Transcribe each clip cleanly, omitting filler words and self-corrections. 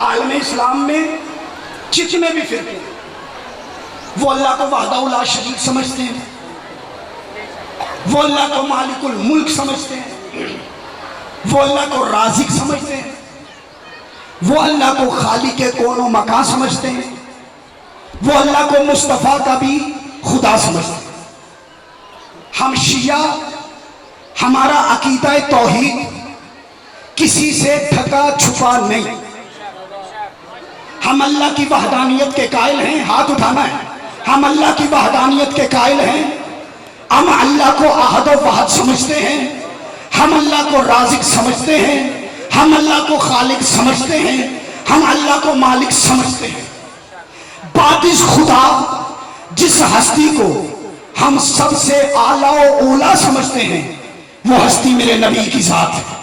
عالم اسلام میں جتنے بھی فرقے ہیں وہ اللہ کو وحدہ لا شریک سمجھتے ہیں، وہ اللہ کو مالک الملک سمجھتے ہیں، وہ اللہ کو رازق سمجھتے ہیں، وہ اللہ کو خالق کون و مکان سمجھتے ہیں، وہ اللہ کو مصطفیٰ کا بھی خدا سمجھتے ہیں۔ ہم شیعہ، ہمارا عقیدہ توحید کسی سے ڈھکا چھپا نہیں۔ ہم اللہ کی وحدانیت کے قائل ہیں، ہاتھ اٹھانا ہے، ہم اللہ کی وحدانیت کے قائل ہیں، ہم اللہ کو احد و واحد سمجھتے ہیں، ہم اللہ کو رازق سمجھتے ہیں، ہم اللہ کو خالق سمجھتے ہیں، ہم اللہ کو مالک سمجھتے ہیں۔ باطس خدا جس ہستی کو ہم سب سے اعلیٰ و اولیٰ سمجھتے ہیں وہ ہستی میرے نبی کی ذات ہے۔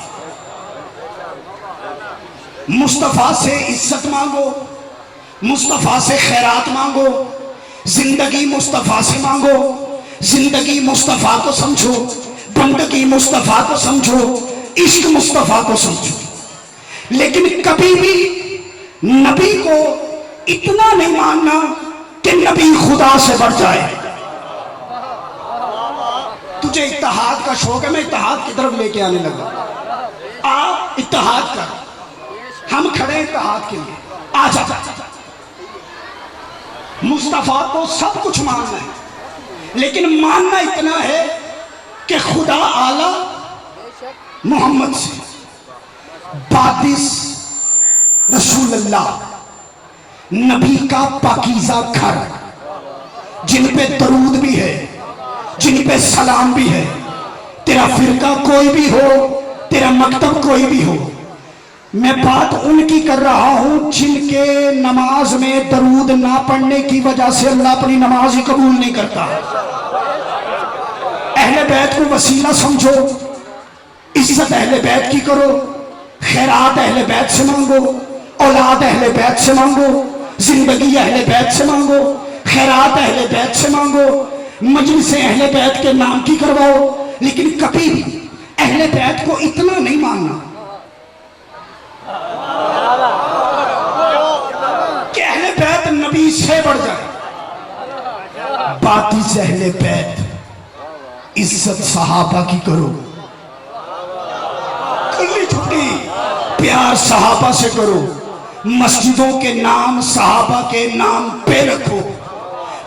مصطفیٰ سے عزت مانگو، مصطفیٰ سے خیرات مانگو، زندگی مصطفیٰ سے مانگو، زندگی مصطفیٰ کو سمجھو، بندگی مصطفیٰ کو سمجھو، عشق مصطفیٰ کو سمجھو۔ لیکن کبھی بھی نبی کو اتنا نہیں ماننا کہ نبی خدا سے بڑھ جائے۔ تجھے اتحاد کا شوق ہے، میں اتحاد کی طرف لے کے آنے لگا۔ آپ اتحاد کر، ہم کھڑے ہیں اتحاد کے لیے، آ جا۔ مصطفیٰ کو سب کچھ ماننا ہے، لیکن ماننا اتنا ہے کہ خدا اعلیٰ محمد سے باطس رسول اللہ نبی کا پاکیزہ گھر، جن پہ درود بھی ہے، جن پہ سلام بھی ہے۔ تیرا فرقہ کوئی بھی ہو، تیرا مکتب کوئی بھی ہو، میں بات ان کی کر رہا ہوں جن کے نماز میں درود نہ پڑھنے کی وجہ سے اللہ اپنی نماز ہی قبول نہیں کرتا۔ اہل بیت کو وسیلہ سمجھو، عزت اہل بیت کی کرو، خیرات اہل بیت سے مانگو، اولاد اہل بیت سے مانگو، زندگی اہل بیت سے مانگو، خیرات اہل بیت سے مانگو، مجلس اہل بیت کے نام کی کرواؤ، لیکن کبھی بھی اہل بیت کو اتنا نہیں ماننا کہ اہل بیت نبی سے بڑھ جائے۔ باطس اہل بیت عزت صحابہ کی کرو، کلی چھٹی پیار صحابہ سے کرو، مسجدوں کے نام صحابہ کے نام پہ رکھو،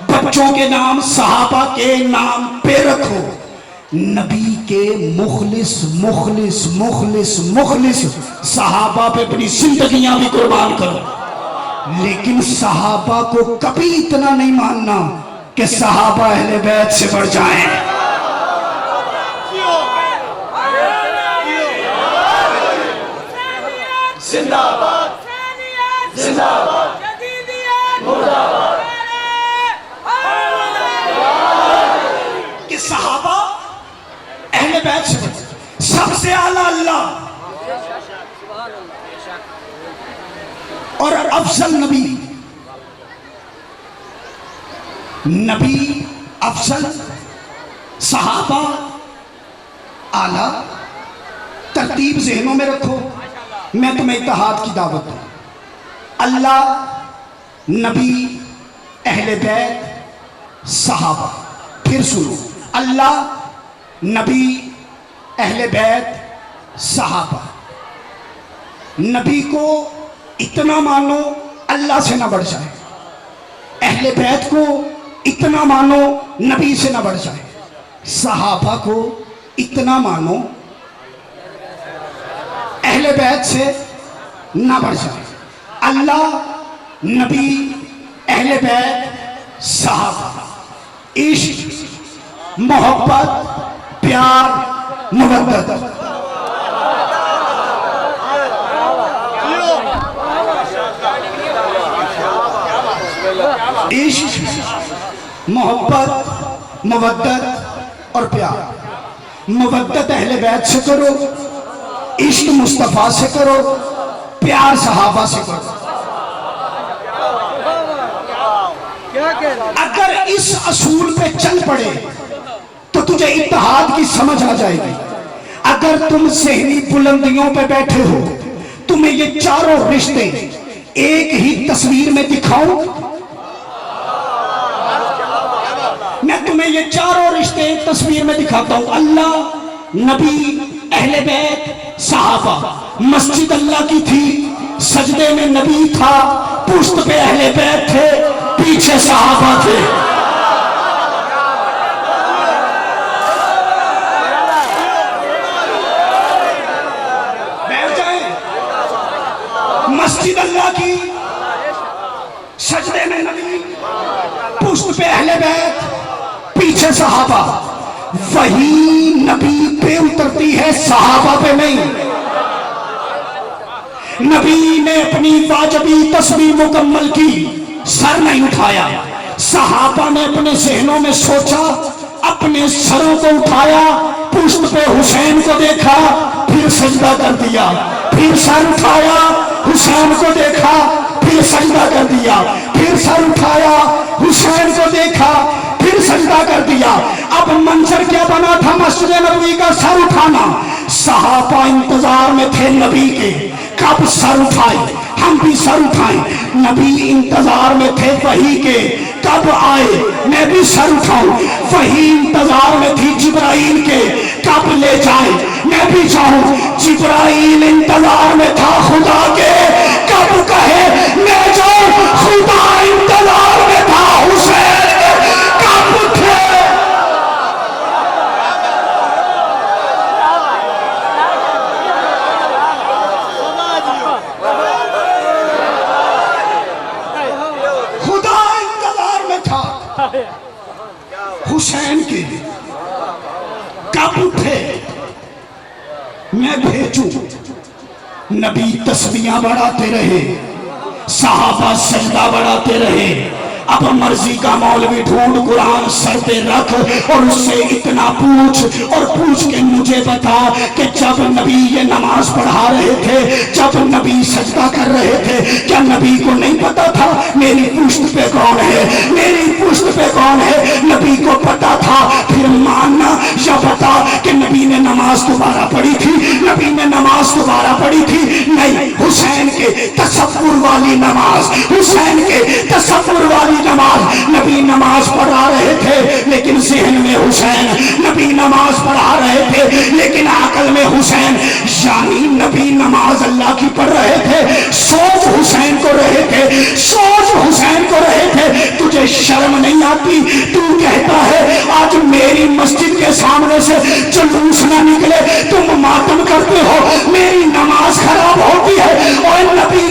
بچوں کے نام صحابہ کے نام پہ رکھو، نبی کے مخلص مخلص مخلص مخلص صحابہ پہ اپنی زندگیاں بھی قربان کرو، لیکن صحابہ کو کبھی اتنا نہیں ماننا کہ صحابہ اہل بیت سے بڑھ جائیں۔ زندہ باد، زندہ باد، مردہ باد۔ کہ صحابہ اہل بیت سے بڑھ جائیں، سب سے اعلیٰ اللہ اور افضل نبی، نبی افضل، صحابہ اعلیٰ۔ ترتیب ذہنوں میں رکھو، میں تمہیں اتحاد کی دعوت دوں۔ اللہ، نبی، اہل بیت، صحابہ۔ پھر سنو، اللہ، نبی، اہل بیت، صحابہ۔ نبی کو اتنا مانو اللہ سے نہ بڑھ جائے، اہل بیت کو اتنا مانو نبی سے نہ بڑھ جائے، صحابہ کو اتنا مانو اہل بیت سے نہ بڑھ جائے۔ اللہ، نبی، اہل بیت، صحابہ، عشق، محبت، پیار، مودت۔ عشق، محبت، مودت اور پیار۔ مودت اہل بیت سے کرو، عشق مصطفیٰ سے کرو، پیار صحابہ سے کرو۔ اگر اس اصول پہ چل پڑے تو تجھے اتحاد کی سمجھ آ جائے گی۔ اگر تم ذہنی بلندیوں پہ بیٹھے ہو، تمہیں یہ چاروں رشتے ایک ہی تصویر میں دکھاؤں؟ میں تمہیں یہ چاروں رشتے ایک تصویر میں دکھاتا ہوں، اللہ، نبی، اہل بیت، صحابہ۔ مسجد اللہ کی تھی، سجدے میں نبی تھا، پشت پہ اہل بیت تھے، پیچھے صحابہ تھے۔ بیٹھ جائیں۔ مسجد اللہ کی، سجدے میں نبی، پشت پہ اہل بیت، پیچھے صحابہ۔ وہی نبی پہ اترتی ہے، صحابہ پہ نہیں۔ نبی نے اپنی واجبی تسبیح مکمل کی، سر نہیں اٹھایا۔ صحابہ نے اپنے ذہنوں میں سوچا، اپنے سروں کو اٹھایا، پشت پہ حسین کو دیکھا، پھر سجدہ کر دیا، پھر سر اٹھایا، حسین کو دیکھا، پھر سجدہ کر دیا، پھر سر اٹھایا، حسین کو دیکھا، پھر سجدہ کر دیا۔ اب منظر کیا بنا تھا مسجد نبوی کا؟ سر اٹھانا۔ صحابہ انتظار میں تھے نبی کے، کب سر اٹھائے، ہم بھی سر اٹھائیں۔ نبی انتظار میں تھے وحی کے، کب آئے میں بھی سر اٹھاؤں۔ وحی انتظار میں تھی جبرائیل کے، کب لے جائے میں بھی جاؤں۔ جبرائیل انتظار میں تھا خدا کے، کب کہے میں جاؤں۔ خدا انتظار میں تھا حسین کے، کب اٹھے۔ خدا انتظار میں تھا حسین کے، کب اٹھے میں بھیجوں۔ نبی تسبیحاں بڑھاتے رہے، صحابہ سجدہ بڑھاتے رہے۔ اب مرضی کا مولوی ڈھونڈ، قرآن سر پہ رکھ اور اس سے اتنا پوچھ، اور پوچھ کے مجھے بتا کہ جب نبی یہ نماز پڑھا رہے تھے، جب نبی سجدہ کر رہے تھے، کیا نبی کو نہیں پتا تھا میری پشت پہ کون ہے، میری پشت پہ کون ہے؟ نبی کو پتا تھا۔ پھر ماننا یا بتا کہ نبی نے نماز دوبارہ پڑھی تھی، نبی نے نماز دوبارہ پڑھی تھی؟ نہیں، حسین کے تصور والی نماز، حسین کے تصور والی نماز۔ نبی نماز پڑھا رہے تھے لیکن ذہن میں حسین، نبی نماز پڑھا رہے تھے لیکن عقل میں حسین۔ یعنی نبی نماز اللہ کی پڑھ رہے تھے، سوچ حسین کو رہے تھے، سوچ حسین کو رہے تھے۔ تجھے شرم نہیں آتی؟ تو کہتا ہے آج میری مسجد کے سامنے سے جلوس نہ نکلے، تم ماتم کرتے ہو، میری نماز خراب ہوتی ہے۔ اور نبی